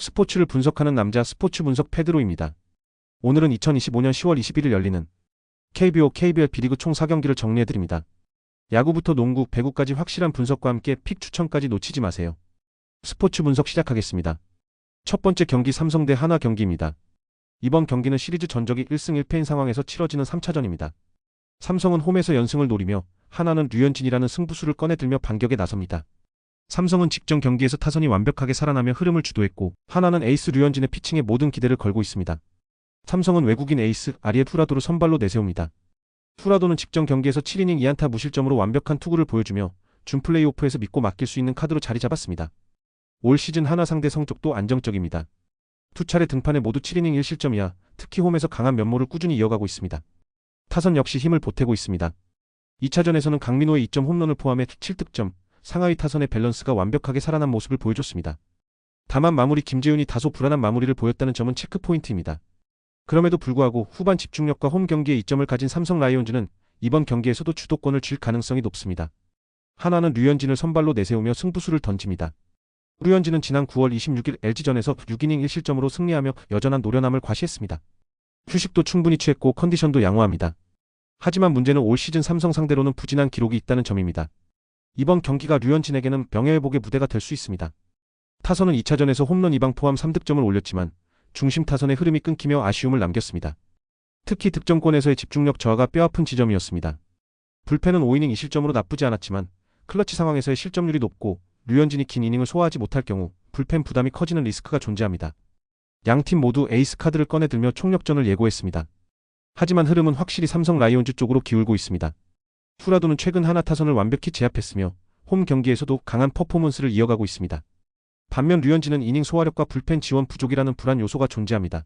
스포츠를 분석하는 남자 스포츠 분석 페드로입니다. 오늘은 2025년 10월 21일 열리는 KBO KBL B리그 총 4경기를 정리해드립니다. 야구부터 농구, 배구까지 확실한 분석과 함께 픽 추천까지 놓치지 마세요. 스포츠 분석 시작하겠습니다. 첫 번째 경기 삼성 대 한화 경기입니다. 이번 경기는 시리즈 전적이 1승 1패인 상황에서 치러지는 3차전입니다. 삼성은 홈에서 연승을 노리며 한화는 류현진이라는 승부수를 꺼내들며 반격에 나섭니다. 삼성은 직전 경기에서 타선이 완벽하게 살아나며 흐름을 주도했고 한화는 에이스 류현진의 피칭에 모든 기대를 걸고 있습니다. 삼성은 외국인 에이스 아리에 후라도를 선발로 내세웁니다. 후라도는 직전 경기에서 7이닝 2안타 무실점으로 완벽한 투구를 보여주며 준 플레이오프에서 믿고 맡길 수 있는 카드로 자리 잡았습니다. 올 시즌 한화 상대 성적도 안정적입니다. 두 차례 등판에 모두 7이닝 1실점 이하, 특히 홈에서 강한 면모를 꾸준히 이어가고 있습니다. 타선 역시 힘을 보태고 있습니다. 2차전에서는 강민호의 2점 홈런을 포함해 7득점, 상하이 타선의 밸런스가 완벽하게 살아난 모습을 보여줬습니다. 다만 마무리 김재윤이 다소 불안한 마무리를 보였다는 점은 체크포인트입니다. 그럼에도 불구하고 후반 집중력과 홈 경기에 이점을 가진 삼성 라이온즈는 이번 경기에서도 주도권을 쥘 가능성이 높습니다. 한화는 류현진을 선발로 내세우며 승부수를 던집니다. 류현진은 지난 9월 26일 LG전에서 6이닝 1실점으로 승리하며 여전한 노련함을 과시했습니다. 휴식도 충분히 취했고 컨디션도 양호합니다. 하지만 문제는 올 시즌 삼성 상대로는 부진한 기록이 있다는 점입니다. 이번 경기가 류현진에게는 명예회복의 무대가 될 수 있습니다. 타선은 2차전에서 홈런 2방 포함 3득점을 올렸지만 중심 타선의 흐름이 끊기며 아쉬움을 남겼습니다. 특히 득점권에서의 집중력 저하가 뼈아픈 지점이었습니다. 불펜은 5이닝 2실점으로 나쁘지 않았지만 클러치 상황에서의 실점률이 높고 류현진이 긴 이닝을 소화하지 못할 경우 불펜 부담이 커지는 리스크가 존재합니다. 양팀 모두 에이스 카드를 꺼내들며 총력전을 예고했습니다. 하지만 흐름은 확실히 삼성 라이온즈 쪽으로 기울고 있습니다. 후라도는 최근 한화 타선을 완벽히 제압했으며 홈 경기에서도 강한 퍼포먼스를 이어가고 있습니다. 반면 류현진은 이닝 소화력과 불펜 지원 부족이라는 불안 요소가 존재합니다.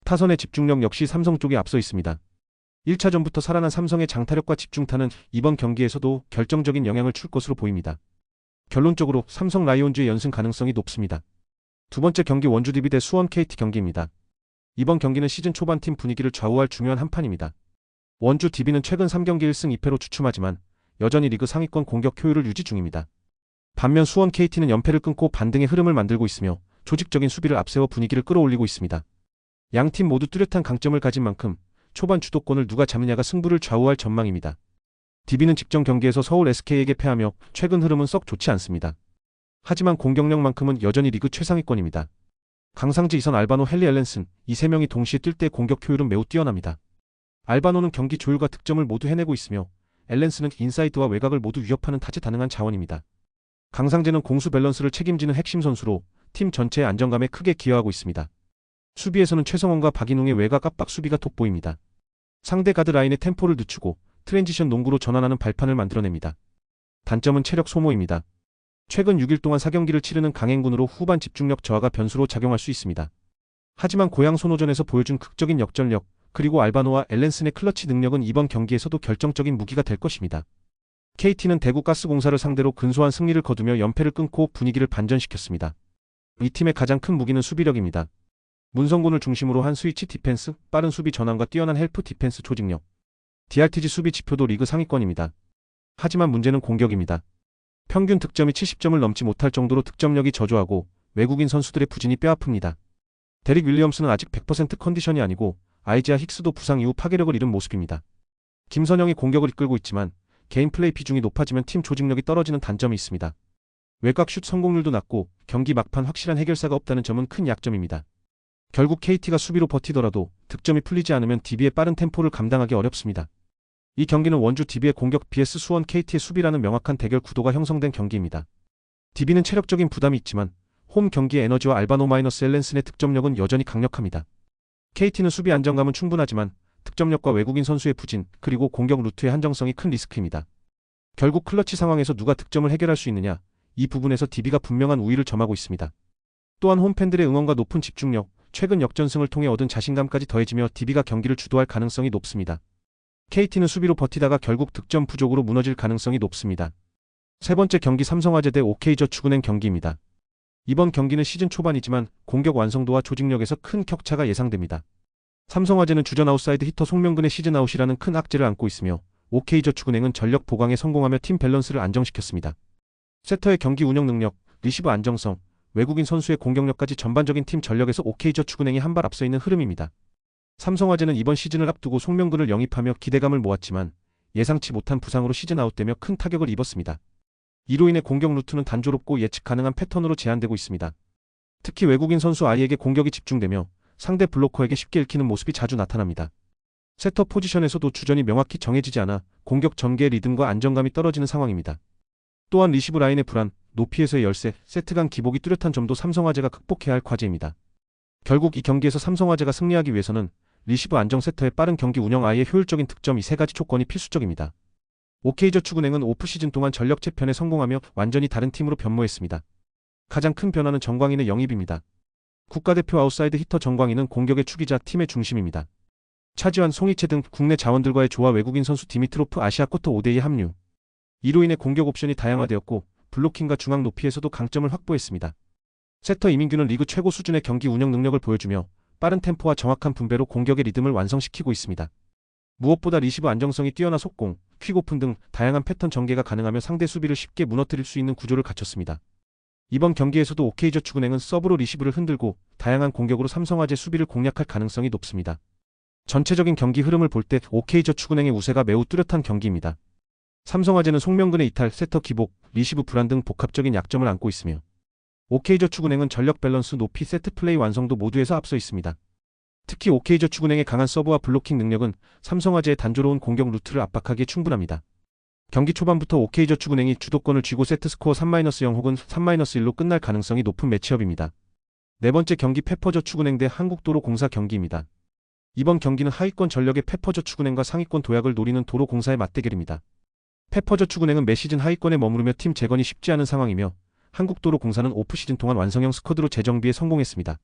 타선의 집중력 역시 삼성 쪽에 앞서 있습니다. 1차전부터 살아난 삼성의 장타력과 집중타는 이번 경기에서도 결정적인 영향을 줄 것으로 보입니다. 결론적으로 삼성 라이온즈의 연승 가능성이 높습니다. 두 번째 경기 원주 DB 대 수원 KT 경기입니다. 이번 경기는 시즌 초반 팀 분위기를 좌우할 중요한 한판입니다. 원주 DB는 최근 3경기 1승 2패로 주춤하지만 여전히 리그 상위권 공격 효율을 유지 중입니다. 반면 수원 KT는 연패를 끊고 반등의 흐름을 만들고 있으며 조직적인 수비를 앞세워 분위기를 끌어올리고 있습니다. 양팀 모두 뚜렷한 강점을 가진 만큼 초반 주도권을 누가 잡느냐가 승부를 좌우할 전망입니다. DB는 직전 경기에서 서울 SK에게 패하며 최근 흐름은 썩 좋지 않습니다. 하지만 공격력만큼은 여전히 리그 최상위권입니다. 강상지, 이선, 알바노, 헨리, 앨런슨 이 3명이 동시에 뛸 때 공격 효율은 매우 뛰어납니다. 알바노는 경기 조율과 득점을 모두 해내고 있으며 앨런슨은 인사이드와 외곽을 모두 위협하는 다재다능한 자원입니다. 강상재는 공수 밸런스를 책임지는 핵심 선수로 팀 전체의 안정감에 크게 기여하고 있습니다. 수비에서는 최성원과 박인웅의 외곽 압박 수비가 돋보입니다. 상대 가드 라인의 템포를 늦추고 트랜지션 농구로 전환하는 발판을 만들어냅니다. 단점은 체력 소모입니다. 최근 6일 동안 4경기를 치르는 강행군으로 후반 집중력 저하가 변수로 작용할 수 있습니다. 하지만 고양 손호전에서 보여준 극적인 역전력, 그리고 알바노와 앨런슨의 클러치 능력은 이번 경기에서도 결정적인 무기가 될 것입니다. KT는 대구가스공사를 상대로 근소한 승리를 거두며 연패를 끊고 분위기를 반전시켰습니다. 이 팀의 가장 큰 무기는 수비력입니다. 문성곤을 중심으로 한 스위치 디펜스, 빠른 수비 전환과 뛰어난 헬프 디펜스 조직력, DRTG 수비 지표도 리그 상위권입니다. 하지만 문제는 공격입니다. 평균 득점이 70점을 넘지 못할 정도로 득점력이 저조하고 외국인 선수들의 부진이 뼈아픕니다. 데릭 윌리엄스는 아직 100% 컨디션이 아니고 아이지아 힉스도 부상 이후 파괴력을 잃은 모습입니다. 김선영이 공격을 이끌고 있지만 개인 플레이 비중이 높아지면 팀 조직력이 떨어지는 단점이 있습니다. 외곽 슛 성공률도 낮고 경기 막판 확실한 해결사가 없다는 점은 큰 약점입니다. 결국 KT가 수비로 버티더라도 득점이 풀리지 않으면 DB의 빠른 템포를 감당하기 어렵습니다. 이 경기는 원주 DB의 공격 vs 수원 KT의 수비라는 명확한 대결 구도가 형성된 경기입니다. DB는 체력적인 부담이 있지만 홈 경기의 에너지와 알바노 마이너스 앨런슨의 득점력은 여전히 강력합니다. KT는 수비 안정감은 충분하지만 득점력과 외국인 선수의 부진, 그리고 공격 루트의 한정성이 큰 리스크입니다. 결국 클러치 상황에서 누가 득점을 해결할 수 있느냐, 이 부분에서 DB가 분명한 우위를 점하고 있습니다. 또한 홈팬들의 응원과 높은 집중력, 최근 역전승을 통해 얻은 자신감까지 더해지며 DB가 경기를 주도할 가능성이 높습니다. KT는 수비로 버티다가 결국 득점 부족으로 무너질 가능성이 높습니다. 세 번째 경기 삼성화재 대 OK저축은행 경기입니다. 이번 경기는 시즌 초반이지만 공격 완성도와 조직력에서 큰 격차가 예상됩니다. 삼성화재는 주전 아웃사이드 히터 송명근의 시즌 아웃이라는 큰 악재를 안고 있으며 OK저축은행은 전력 보강에 성공하며 팀 밸런스를 안정시켰습니다. 세터의 경기 운영 능력, 리시브 안정성, 외국인 선수의 공격력까지 전반적인 팀 전력에서 OK저축은행이 한 발 앞서 있는 흐름입니다. 삼성화재는 이번 시즌을 앞두고 송명근을 영입하며 기대감을 모았지만 예상치 못한 부상으로 시즌 아웃되며 큰 타격을 입었습니다. 이로 인해 공격 루트는 단조롭고 예측 가능한 패턴으로 제한되고 있습니다. 특히 외국인 선수 아이에게 공격이 집중되며 상대 블로커에게 쉽게 읽히는 모습이 자주 나타납니다. 세터 포지션에서도 주전이 명확히 정해지지 않아 공격 전개의 리듬과 안정감이 떨어지는 상황입니다. 또한 리시브 라인의 불안, 높이에서의 열세, 세트 간 기복이 뚜렷한 점도 삼성화재가 극복해야 할 과제입니다. 결국 이 경기에서 삼성화재가 승리하기 위해서는 리시브 안정 세터의 빠른 경기 운영 아이의 효율적인 득점 이 세 가지 조건이 필수적입니다. OK저축은행은 오프시즌 동안 전력 재편에 성공하며 완전히 다른 팀으로 변모했습니다. 가장 큰 변화는 정광인의 영입입니다. 국가대표 아웃사이드 히터 정광인은 공격의 축이자 팀의 중심입니다. 차지환, 송이채 등 국내 자원들과의 조화, 외국인 선수 디미트로프 아시아쿼터 5대의 합류. 이로 인해 공격 옵션이 다양화되었고 블로킹과 중앙 높이에서도 강점을 확보했습니다. 세터 이민규는 리그 최고 수준의 경기 운영 능력을 보여주며 빠른 템포와 정확한 분배로 공격의 리듬을 완성시키고 있습니다. 무엇보다 리시브 안정성이 뛰어나 속공, 퀵오픈 등 다양한 패턴 전개가 가능하며 상대 수비를 쉽게 무너뜨릴 수 있는 구조를 갖췄습니다. 이번 경기에서도 OK저축은행은 서브로 리시브를 흔들고 다양한 공격으로 삼성화재 수비를 공략할 가능성이 높습니다. 전체적인 경기 흐름을 볼 때 OK저축은행의 우세가 매우 뚜렷한 경기입니다. 삼성화재는 송명근의 이탈, 세터 기복, 리시브 불안 등 복합적인 약점을 안고 있으며 OK저축은행은 전력 밸런스, 높이, 세트 플레이 완성도 모두에서 앞서 있습니다. 특히 OK저축은행의 강한 서브와 블로킹 능력은 삼성화재의 단조로운 공격 루트를 압박하기에 충분합니다. 경기 초반부터 OK저축은행이 주도권을 쥐고 세트 스코어 3-0 혹은 3-1로 끝날 가능성이 높은 매치업입니다. 네 번째 경기 페퍼저축은행 대 한국도로공사 경기입니다. 이번 경기는 하위권 전력의 페퍼저축은행과 상위권 도약을 노리는 도로공사의 맞대결입니다. 페퍼저축은행은 매 시즌 하위권에 머무르며 팀 재건이 쉽지 않은 상황이며 한국도로공사는 오프시즌 동안 완성형 스쿼드로 재정비에 성공했습니다.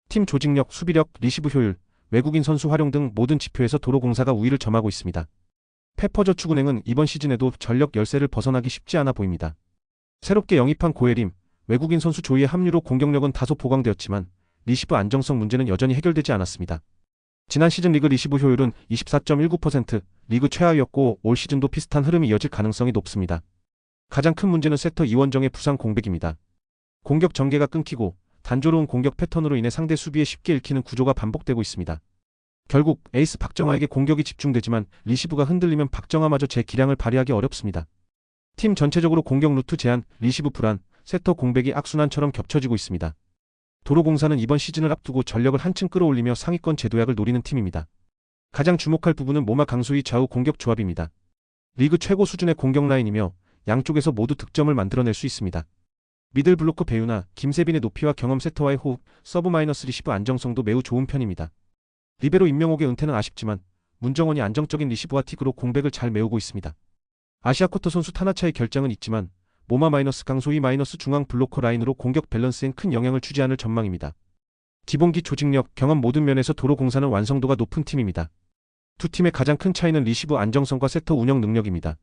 팀 조직력, 수비력, 리시브 효율, 외국인 선수 활용 등 모든 지표에서 도로공사가 우위를 점하고 있습니다. 페퍼저축은행은 이번 시즌에도 전력 열세를 벗어나기 쉽지 않아 보입니다. 새롭게 영입한 고예림, 외국인 선수 조이의 합류로 공격력은 다소 보강되었지만 리시브 안정성 문제는 여전히 해결되지 않았습니다. 지난 시즌 리그 리시브 효율은 24.19%, 리그 최하위였고 올 시즌도 비슷한 흐름이 이어질 가능성이 높습니다. 가장 큰 문제는 세터 이원정의 부상 공백입니다. 공격 전개가 끊기고 단조로운 공격 패턴으로 인해 상대 수비에 쉽게 읽히는 구조가 반복되고 있습니다. 결국 에이스 박정아에게 공격이 집중되지만 리시브가 흔들리면 박정아마저 제 기량을 발휘하기 어렵습니다. 팀 전체적으로 공격 루트 제한, 리시브 불안, 세터 공백이 악순환처럼 겹쳐지고 있습니다. 도로공사는 이번 시즌을 앞두고 전력을 한층 끌어올리며 상위권 재도약을 노리는 팀입니다. 가장 주목할 부분은 모마 강수희 좌우 공격 조합입니다. 리그 최고 수준의 공격 라인이며 양쪽에서 모두 득점을 만들어낼 수 있습니다. 미들 블로커 배우나 김세빈의 높이와 경험, 세터와의 호흡, 서브 마이너스 리시브 안정성도 매우 좋은 편입니다. 리베로 임명옥의 은퇴는 아쉽지만 문정원이 안정적인 리시브와 틱으로 공백을 잘 메우고 있습니다. 아시아쿼터 선수 타나차의 결장은 있지만 모마 마이너스 강소희 마이너스 중앙 블로커 라인으로 공격 밸런스엔 큰 영향을 주지 않을 전망입니다. 기본기, 조직력, 경험 모든 면에서 도로공사는 완성도가 높은 팀입니다. 두 팀의 가장 큰 차이는 리시브 안정성과 세터 운영 능력입니다.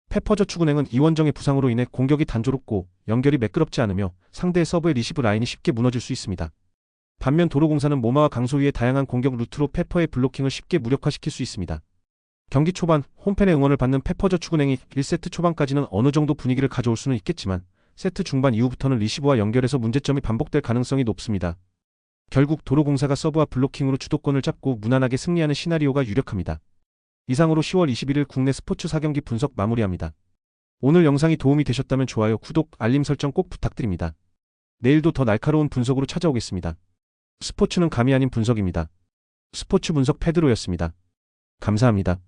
페퍼저축은행은 이원정의 부상으로 인해 공격이 단조롭고 연결이 매끄럽지 않으며 상대의 서브의 리시브 라인이 쉽게 무너질 수 있습니다. 반면 도로공사는 모마와 강소희의 다양한 공격 루트로 페퍼의 블로킹을 쉽게 무력화시킬 수 있습니다. 경기 초반 홈팬의 응원을 받는 페퍼저축은행이 1세트 초반까지는 어느 정도 분위기를 가져올 수는 있겠지만 세트 중반 이후부터는 리시브와 연결해서 문제점이 반복될 가능성이 높습니다. 결국 도로공사가 서브와 블로킹으로 주도권을 잡고 무난하게 승리하는 시나리오가 유력합니다. 이상으로 10월 21일 국내 스포츠 4경기 분석 마무리합니다. 오늘 영상이 도움이 되셨다면 좋아요, 구독, 알림 설정 꼭 부탁드립니다. 내일도 더 날카로운 분석으로 찾아오겠습니다. 스포츠는 감이 아닌 분석입니다. 스포츠 분석 페드로였습니다. 감사합니다.